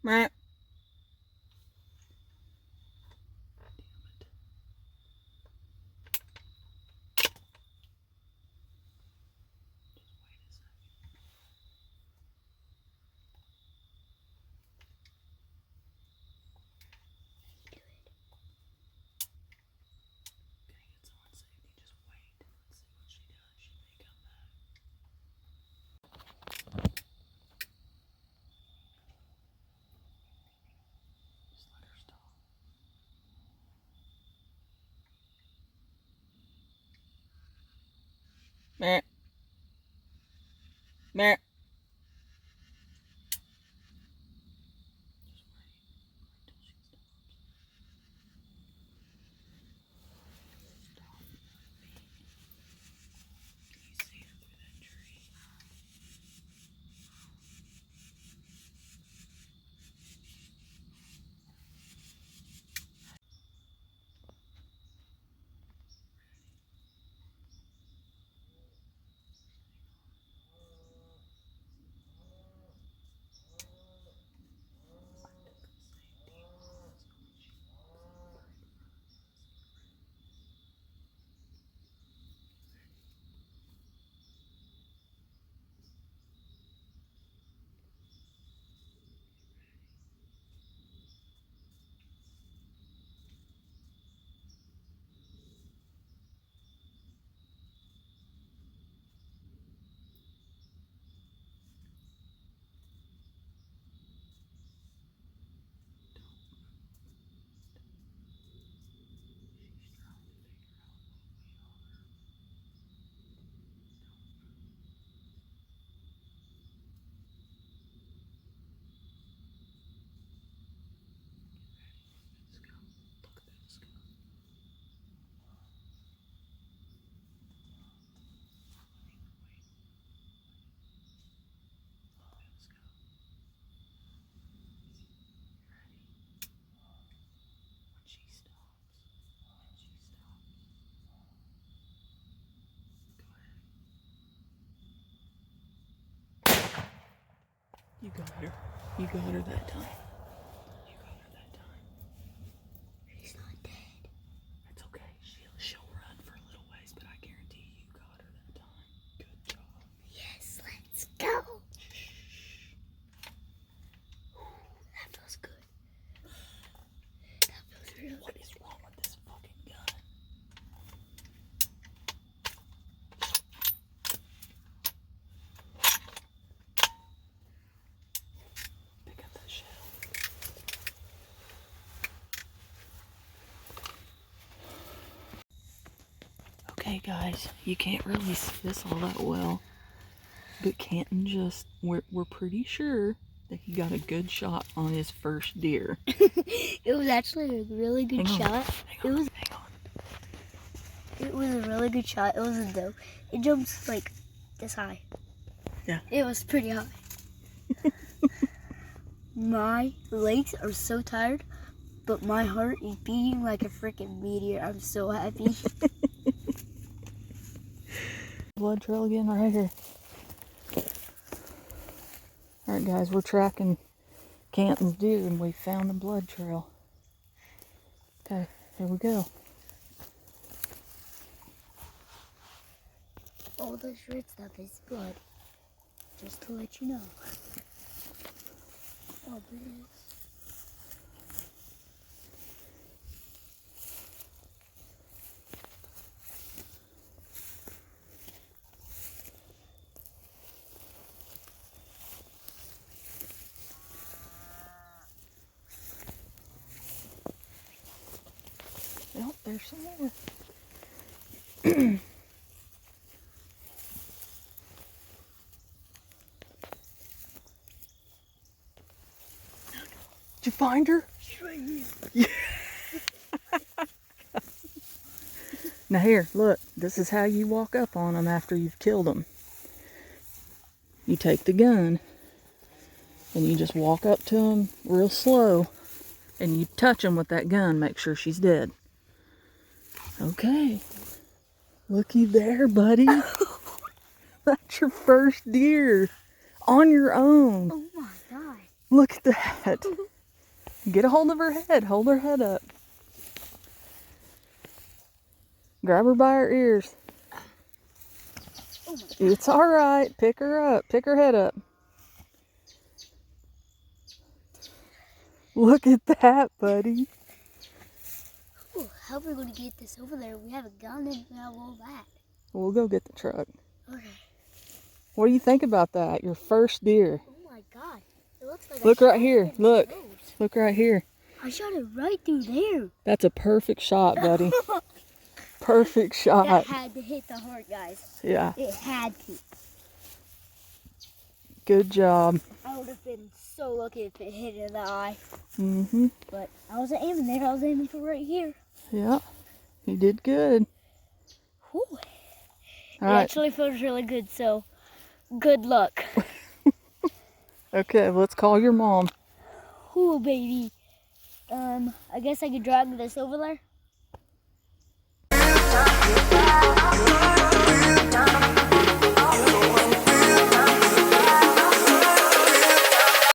Meh. Meh. Meh. You got her. You got her that time. You got her that time. She's not dead. It's okay. She'll run for a little ways, but I guarantee you got her that time. Good job. Yes, let's go. That feels good. That feels really What good. is wrong with this fucking gun? Pick up that shell. Okay, guys, you can't really see this all that well, but Canton we're pretty sure that he got a good shot on his first deer. It was actually a really good shot. Hang on. It was a really good shot. It was a doe. It jumps like this high. Yeah. It was pretty high. My legs are so tired, but my heart is beating like a freaking meteor. I'm so happy. Blood trail again right here. Alright guys, we're tracking Canton's deer and we found the blood trail. Okay, here we go. All this red stuff is blood. Just to let you know. Oh, this. Oh, there's some more. Did you find her? She's right here. Yeah. Now here, look. This is how you walk up on them after you've killed them. You take the gun and you just walk up to them real slow and you touch them with that gun. Make sure she's dead. Okay. Looky there, buddy. That's your first deer on your own. Oh my god. Look at that. Get a hold of her head. Hold her head up. Grab her by her ears. Oh my God. It's all right. Pick her up. Pick her head up. Look at that, buddy. Ooh, how are we going to get this over there? We have a gun and we have all that. We'll go get the truck. Okay. What do you think about that? Your first deer. Oh my God. It looks like Look I right shot here. it in the Look. nose. Look right here. I shot it right through there. That's a perfect shot, buddy. Perfect That shot. had to hit the heart, guys. Yeah. It had to. Good job. I would have been so lucky if it hit in the eye. Mm-hmm. But I wasn't aiming there. I was aiming for right here. Yeah. You did good. Whew. All It right. actually feels really good, so good luck. Okay, let's call your mom. Ooh, baby. I guess I could drag this over there.